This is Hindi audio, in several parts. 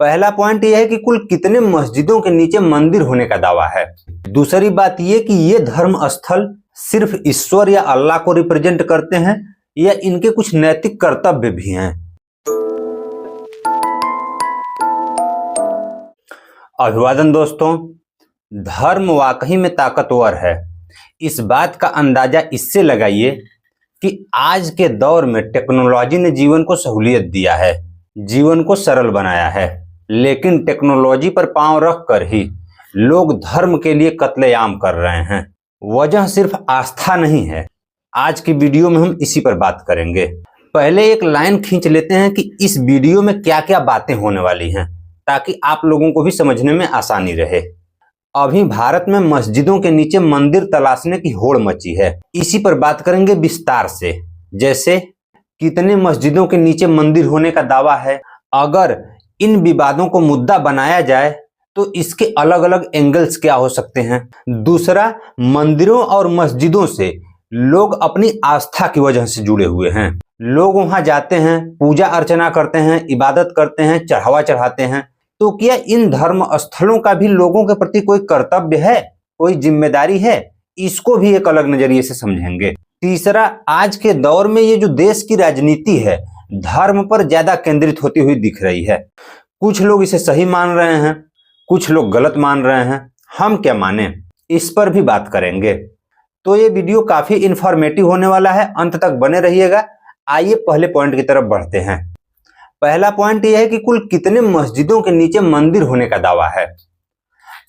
पहला पॉइंट यह है कि कुल कितने मस्जिदों के नीचे मंदिर होने का दावा है। दूसरी बात यह कि ये धर्म स्थल सिर्फ ईश्वर या अल्लाह को रिप्रेजेंट करते हैं या इनके कुछ नैतिक कर्तव्य भी हैं। अभिवादन दोस्तों, धर्म वाकई में ताकतवर है। इस बात का अंदाजा इससे लगाइए कि आज के दौर में टेक्नोलॉजी ने जीवन को सहूलियत दिया है, जीवन को सरल बनाया है, लेकिन टेक्नोलॉजी पर पांव रख कर ही लोग धर्म के लिए कत्लेआम कर रहे हैं। वजह सिर्फ आस्था नहीं है। आज की वीडियो में हम इसी पर बात करेंगे। पहले एक लाइन खींच लेते हैं कि इस वीडियो में क्या क्या बातें होने वाली हैं, ताकि आप लोगों को भी समझने में आसानी रहे। अभी भारत में मस्जिदों के नीचे मंदिर तलाशने की होड़ मची है। इसी पर बात करेंगे विस्तार से। जैसे कितने मस्जिदों के नीचे मंदिर होने का दावा है, अगर इन विवादों को मुद्दा बनाया जाए तो इसके अलग अलग एंगल्स क्या हो सकते हैं। दूसरा, मंदिरों और मस्जिदों से लोग अपनी आस्था की वजह से जुड़े हुए हैं। लोग वहां जाते हैं, पूजा अर्चना करते हैं, इबादत करते हैं, चढ़ावा चढ़ाते हैं। तो क्या इन धर्म स्थलों का भी लोगों के प्रति कोई कर्तव्य है, कोई जिम्मेदारी है? इसको भी एक अलग नजरिए से समझेंगे। तीसरा, आज के दौर में ये जो देश की राजनीति है धर्म पर ज्यादा केंद्रित होती हुई दिख रही है। कुछ लोग इसे सही मान रहे हैं, कुछ लोग गलत मान रहे हैं। हम क्या माने, इस पर भी बात करेंगे। तो ये वीडियो काफी इंफॉर्मेटिव होने वाला है, अंत तक बने रहिएगा। आइए पहले पॉइंट की तरफ बढ़ते हैं। पहला पॉइंट यह है कि कुल कितने मस्जिदों के नीचे मंदिर होने का दावा है।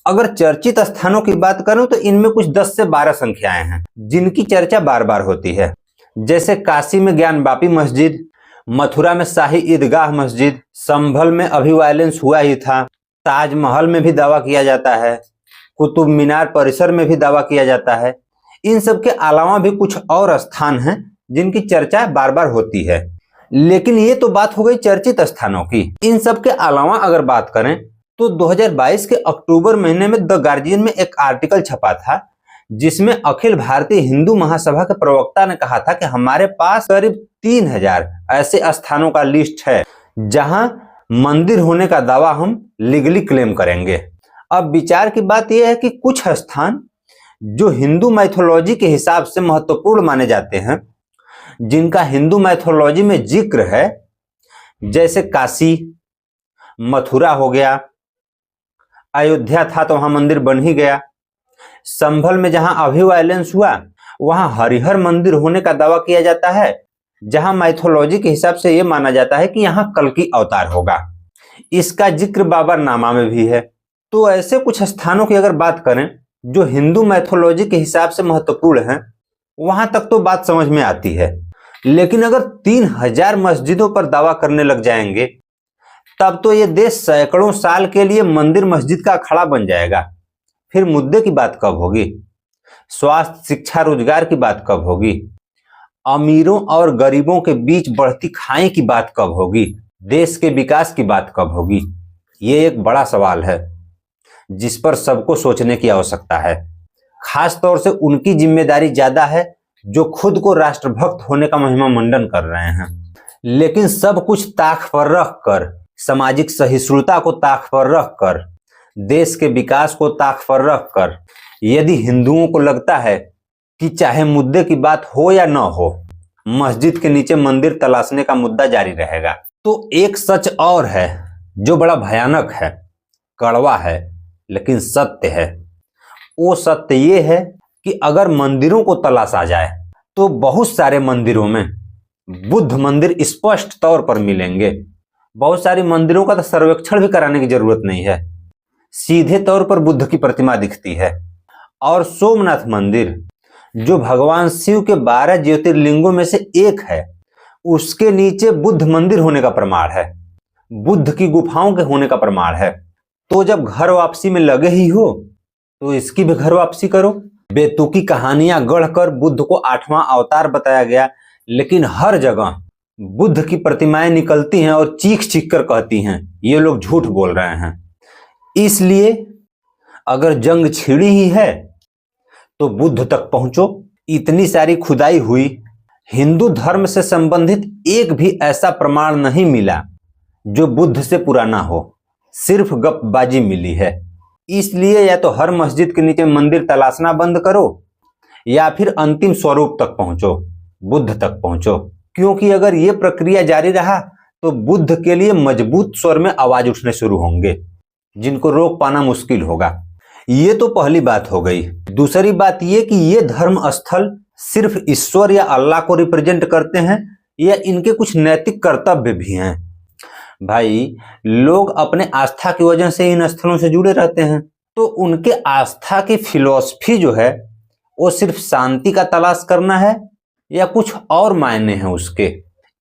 अगर चर्चित स्थानों की बात करूं तो इनमें कुछ 10 से 12 संख्याएं हैं जिनकी चर्चा बार बार होती है। जैसे काशी में ज्ञानवापी मस्जिद, मथुरा में शाही ईदगाह मस्जिद, संभल में अभी वायलेंस हुआ ही था, ताजमहल में भी दावा किया जाता है, कुतुब मीनार परिसर में भी दावा किया जाता है। इन सब के अलावा भी कुछ और स्थान हैं जिनकी चर्चा बार बार होती है। लेकिन ये तो बात हो गई चर्चित स्थानों की। इन सब के अलावा अगर बात करें तो 2022 के अक्टूबर महीने में द गार्जियन में एक आर्टिकल छपा था जिसमें अखिल भारतीय हिंदू महासभा के प्रवक्ता ने कहा था कि हमारे पास करीब 3000 ऐसे स्थानों का लिस्ट है जहां मंदिर होने का दावा हम लीगली क्लेम करेंगे। अब विचार की बात यह है कि कुछ स्थान जो हिंदू मैथोलॉजी के हिसाब से महत्वपूर्ण माने जाते हैं, जिनका हिंदू मैथोलॉजी में जिक्र है, जैसे काशी, मथुरा हो गया, अयोध्या था तो वहां मंदिर बन ही गया, संभल में जहां अभी वायलेंस हुआ वहां हरिहर मंदिर होने का दावा किया जाता है, जहां मैथोलॉजी के हिसाब से यह माना जाता है कि यहां कल्कि अवतार होगा। इसका जिक्र बाबरनामा में भी है। तो ऐसे कुछ स्थानों की अगर बात करें जो हिंदू मैथोलॉजी के हिसाब से महत्वपूर्ण हैं, वहां तक तो बात समझ में आती है। लेकिन अगर 3000 मस्जिदों पर दावा करने लग जाएंगे तब तो ये देश सैकड़ों साल के लिए मंदिर मस्जिद का अखाड़ा बन जाएगा। फिर मुद्दे की बात कब होगी? स्वास्थ्य, शिक्षा, रोजगार की बात कब होगी? अमीरों और गरीबों के बीच बढ़ती खाई की बात कब होगी? देश के विकास की बात कब होगी? ये एक बड़ा सवाल है जिस पर सबको सोचने की आवश्यकता है। खास तौर से उनकी जिम्मेदारी ज्यादा है जो खुद को राष्ट्रभक्त होने का महिमा मंडन कर रहे हैं। लेकिन सब कुछ ताक पर रखकर, सामाजिक सहिष्णुता को ताक पर रखकर, देश के विकास को ताक पर रखकर, यदि हिंदुओं को लगता है कि चाहे मुद्दे की बात हो या न हो, मस्जिद के नीचे मंदिर तलाशने का मुद्दा जारी रहेगा। तो एक सच और है जो बड़ा भयानक है, कड़वा है, लेकिन सत्य है। वो सत्य ये है कि अगर मंदिरों को तलाशा जाए तो बहुत सारे मंदिरों में बुद्ध मंदिर स्पष्ट तौर पर मिलेंगे। बहुत सारी मंदिरों का तो सर्वेक्षण भी कराने की जरूरत नहीं है, सीधे तौर पर बुद्ध की प्रतिमा दिखती है। और सोमनाथ मंदिर जो भगवान शिव के 12 ज्योतिर्लिंगों में से एक है, उसके नीचे बुद्ध मंदिर होने का प्रमाण है, बुद्ध की गुफाओं के होने का प्रमाण है। तो जब घर वापसी में लगे ही हो तो इसकी भी घर वापसी करो। बेतुकी कहानियां गढ़कर बुद्ध को 8वां अवतार बताया गया, लेकिन हर जगह बुद्ध की प्रतिमाएं निकलती हैं और चीख चीख कर कहती हैं ये लोग झूठ बोल रहे हैं। इसलिए अगर जंग छिड़ी ही है तो बुद्ध तक पहुंचो। इतनी सारी खुदाई हुई, हिंदू धर्म से संबंधित एक भी ऐसा प्रमाण नहीं मिला जो बुद्ध से पुराना हो। सिर्फ गपबाजी मिली है। इसलिए या तो हर मस्जिद के नीचे मंदिर तलाशना बंद करो या फिर अंतिम स्वरूप तक पहुंचो, बुद्ध तक पहुंचो। क्योंकि अगर ये प्रक्रिया जारी रहा तो बुद्ध के लिए मजबूत स्वर में आवाज उठने शुरू होंगे, जिनको रोक पाना मुश्किल होगा। ये तो पहली बात हो गई। दूसरी बात ये कि ये धर्म स्थल सिर्फ ईश्वर या अल्लाह को रिप्रेजेंट करते हैं या इनके कुछ नैतिक कर्तव्य भी हैं। भाई, लोग अपने आस्था की वजह से इन स्थलों से जुड़े रहते हैं, तो उनके आस्था की फिलॉसफी जो है वो सिर्फ शांति का तलाश करना है या कुछ और मायने हैं उसके।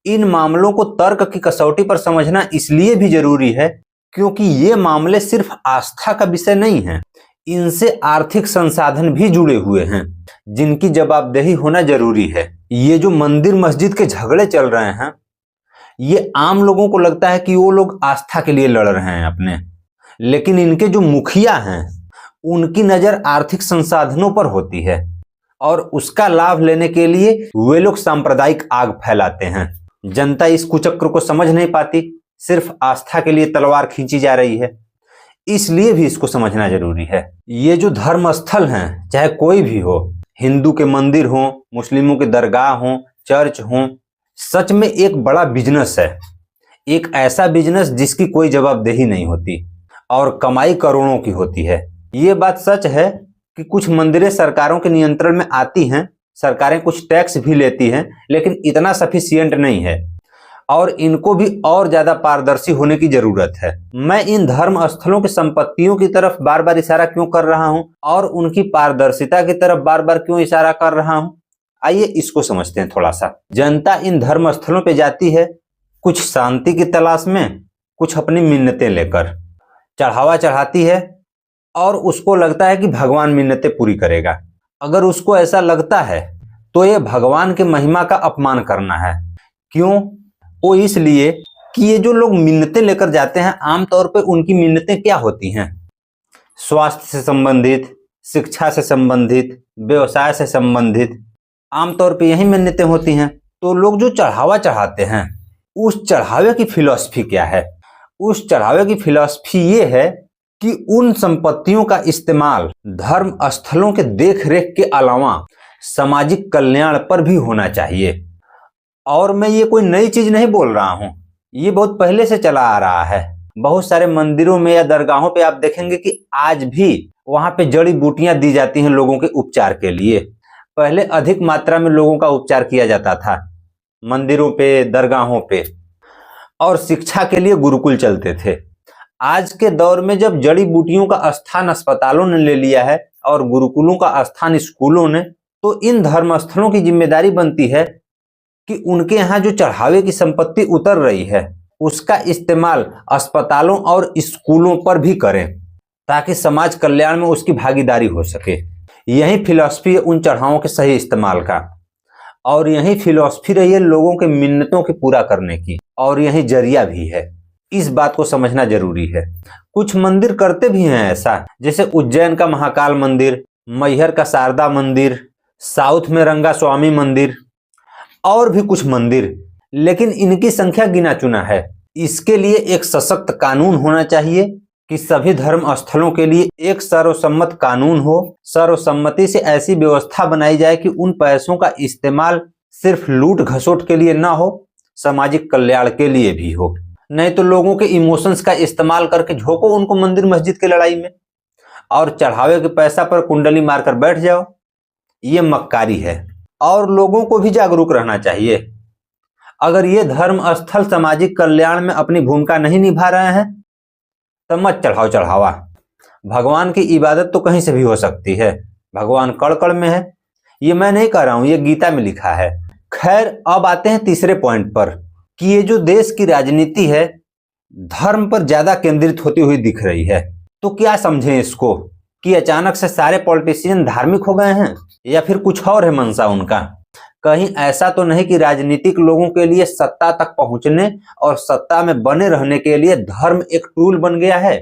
इन मामलों को तर्क की कसौटी पर समझना इसलिए भी जरूरी है क्योंकि ये मामले सिर्फ आस्था का विषय नहीं है, इनसे आर्थिक संसाधन भी जुड़े हुए हैं जिनकी जवाबदेही होना जरूरी है। ये जो मंदिर मस्जिद के झगड़े चल रहे हैं, ये आम लोगों को लगता है कि वो लोग आस्था के लिए लड़ रहे हैं अपने, लेकिन इनके जो मुखिया हैं उनकी नजर आर्थिक संसाधनों पर होती है और उसका लाभ लेने के लिए वे लोग सांप्रदायिक आग फैलाते हैं। जनता इस कुचक्र को समझ नहीं पाती, सिर्फ आस्था के लिए तलवार खींची जा रही है, इसलिए भी इसको समझना जरूरी है। ये जो धर्म स्थल हैं, चाहे कोई भी हो, हिंदू के मंदिर हो, मुस्लिमों के दरगाह हो, चर्च हो, सच में एक बड़ा बिजनेस है। एक ऐसा बिजनेस जिसकी कोई जवाबदेही नहीं होती और कमाई करोड़ों की होती है। ये बात सच है कि कुछ मंदिरें सरकारों के नियंत्रण में आती हैं, सरकारें कुछ टैक्स भी लेती हैं, लेकिन इतना सफिशिएंट नहीं है और इनको भी और ज्यादा पारदर्शी होने की जरूरत है। मैं इन धर्म स्थलों की संपत्तियों की तरफ बार बार इशारा क्यों कर रहा हूं और उनकी पारदर्शिता की तरफ बार बार क्यों इशारा कर रहा हूं, आइए इसको समझते हैं थोड़ा सा। जनता इन धर्म स्थलों पे जाती है कुछ शांति की तलाश में, कुछ अपनी मिन्नतें लेकर, चढ़ावा चढ़ाती है और उसको लगता है कि भगवान मिन्नतें पूरी करेगा। अगर उसको ऐसा लगता है तो ये भगवान के महिमा का अपमान करना है। क्यों? वो इसलिए कि ये जो लोग मिन्नतें लेकर जाते हैं, आमतौर पे उनकी मिन्नतें क्या होती हैं? स्वास्थ्य से संबंधित, शिक्षा से संबंधित, व्यवसाय से संबंधित, आमतौर पे यही मिन्नतें होती हैं। तो लोग जो चढ़ावा चढ़ाते हैं, उस चढ़ावे की फिलॉसफी क्या है? उस चढ़ावे की फिलॉसफी ये है कि उन संपत्तियों का इस्तेमाल धर्म स्थलों के देख रेख के अलावा सामाजिक कल्याण पर भी होना चाहिए। और मैं ये कोई नई चीज नहीं बोल रहा हूं, ये बहुत पहले से चला आ रहा है। बहुत सारे मंदिरों में या दरगाहों पे आप देखेंगे कि आज भी वहां पे जड़ी बूटियां दी जाती हैं लोगों के उपचार के लिए। पहले अधिक मात्रा में लोगों का उपचार किया जाता था मंदिरों पे, दरगाहों पे, और शिक्षा के लिए गुरुकुल चलते थे। आज के दौर में जब जड़ी बूटियों का स्थान अस्पतालों ने ले लिया है और गुरुकुलों का स्थान स्कूलों ने, तो इन धर्म स्थलों की जिम्मेदारी बनती है कि उनके यहाँ जो चढ़ावे की संपत्ति उतर रही है उसका इस्तेमाल अस्पतालों और स्कूलों पर भी करें ताकि समाज कल्याण में उसकी भागीदारी हो सके। यही फिलॉसफी है उन चढ़ावों के सही इस्तेमाल का, और यही फिलॉसफी रही है लोगों के मिन्नतों के पूरा करने की, और यही जरिया भी है। इस बात को समझना जरूरी है। कुछ मंदिर करते भी हैं ऐसा, जैसे उज्जैन का महाकाल मंदिर, मैहर का शारदा मंदिर, साउथ में रंगा स्वामी मंदिर और भी कुछ मंदिर, लेकिन इनकी संख्या गिना चुना है। इसके लिए एक सशक्त कानून होना चाहिए कि सभी धर्म स्थलों के लिए एक सर्वसम्मत कानून हो। सर्वसम्मति से ऐसी व्यवस्था बनाई जाए कि उन पैसों का इस्तेमाल सिर्फ लूट घसोट के लिए ना हो, सामाजिक कल्याण के लिए भी हो। नहीं तो लोगों के इमोशंस का इस्तेमाल करके झोंको उनको मंदिर मस्जिद की लड़ाई में और चढ़ावे के पैसा पर कुंडली मारकर बैठ जाओ। ये मक्कारी है और लोगों को भी जागरूक रहना चाहिए। अगर ये धर्म स्थल सामाजिक कल्याण में अपनी भूमिका नहीं निभा रहे हैं तो मत चढ़ाओ चढ़ावा। भगवान की इबादत तो कहीं से भी हो सकती है, भगवान कण कण में है। ये मैं नहीं कह रहा हूं, ये गीता में लिखा है। खैर, अब आते हैं तीसरे पॉइंट पर कि ये जो देश की राजनीति है धर्म पर ज्यादा केंद्रित होती हुई दिख रही है। तो क्या समझें इसको कि अचानक से सारे पॉलिटिशियन धार्मिक हो गए हैं या फिर कुछ और है मंशा उनका? कहीं ऐसा तो नहीं कि राजनीतिक लोगों के लिए सत्ता तक पहुंचने और सत्ता में बने रहने के लिए धर्म एक टूल बन गया है?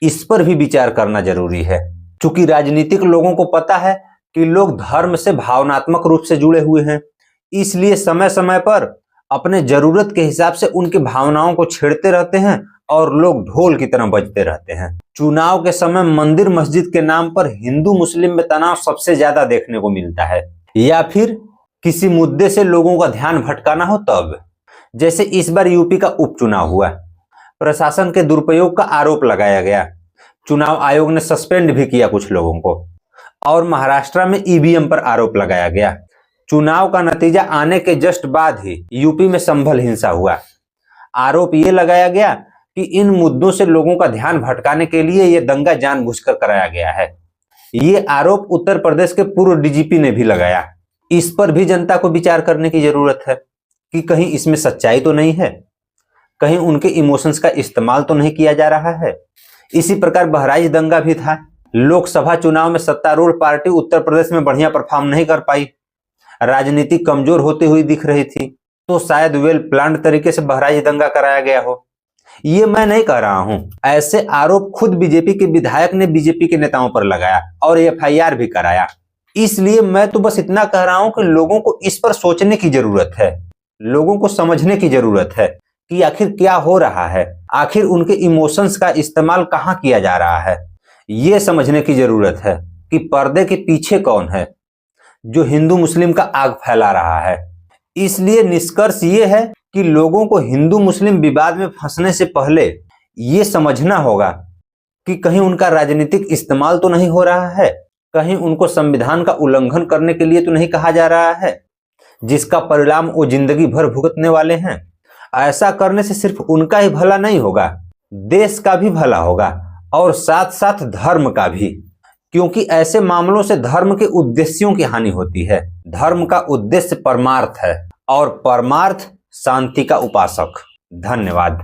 इस पर भी विचार करना जरूरी है, क्योंकि राजनीतिक लोगों को पता है कि लोग धर्म से भावनात्मक रूप से जुड़े हुए हैं, इसलिए समय समय पर अपने जरूरत के हिसाब से उनकी भावनाओं को छेड़ते रहते हैं और लोग ढोल की तरह बजते रहते हैं। चुनाव के समय मंदिर मस्जिद के नाम पर हिंदू मुस्लिम में तनाव सबसे ज्यादा देखने को मिलता है, या फिर किसी मुद्दे से लोगों का ध्यान भटकाना हो तब। जैसे इस बार यूपी का उपचुनाव हुआ, प्रशासन के दुरुपयोग का आरोप लगाया गया, चुनाव आयोग ने सस्पेंड भी किया कुछ लोगों को, और महाराष्ट्र में ईवीएम पर आरोप लगाया गया। चुनाव का नतीजा आने के जस्ट बाद ही यूपी में संभल हिंसा हुआ। आरोप ये लगाया गया कि इन मुद्दों से लोगों का ध्यान भटकाने के लिए यह दंगा जानबूझकर कराया गया है। ये आरोप उत्तर प्रदेश के पूर्व डीजीपी ने भी लगाया। इस पर भी जनता को विचार करने की जरूरत है कि कहीं इसमें सच्चाई तो नहीं है, कहीं उनके इमोशंस का इस्तेमाल तो नहीं किया जा रहा है। इसी प्रकार बहराइच दंगा भी था। लोकसभा चुनाव में सत्तारूढ़ पार्टी उत्तर प्रदेश में बढ़िया परफॉर्म नहीं कर पाई, राजनीति कमजोर होती हुई दिख रही थी, तो शायद वेल प्लान्ड तरीके से बहराइच दंगा कराया गया हो। ये मैं नहीं कह रहा हूं, ऐसे आरोप खुद बीजेपी के विधायक ने बीजेपी के नेताओं पर लगाया और एफआईआर भी कराया। इसलिए मैं तो बस इतना कह रहा हूं कि लोगों को इस पर सोचने की जरूरत है, लोगों को समझने की जरूरत है कि आखिर क्या हो रहा है, आखिर उनके इमोशंस का इस्तेमाल कहां किया जा रहा है। ये समझने की जरूरत है कि पर्दे के पीछे कौन है जो हिंदू मुस्लिम का आग फैला रहा है। इसलिए निष्कर्ष ये है कि लोगों को हिंदू मुस्लिम विवाद में फंसने से पहले ये समझना होगा कि कहीं उनका राजनीतिक इस्तेमाल तो नहीं हो रहा है, कहीं उनको संविधान का उल्लंघन करने के लिए तो नहीं कहा जा रहा है, जिसका परिणाम वो जिंदगी भर भुगतने वाले हैं। ऐसा करने से सिर्फ उनका ही भला नहीं होगा, देश का भी भला होगा और साथ साथ धर्म का भी, क्योंकि ऐसे मामलों से धर्म के उद्देश्यों की हानि होती है। धर्म का उद्देश्य परमार्थ है और परमार्थ शांति का उपासक। धन्यवाद।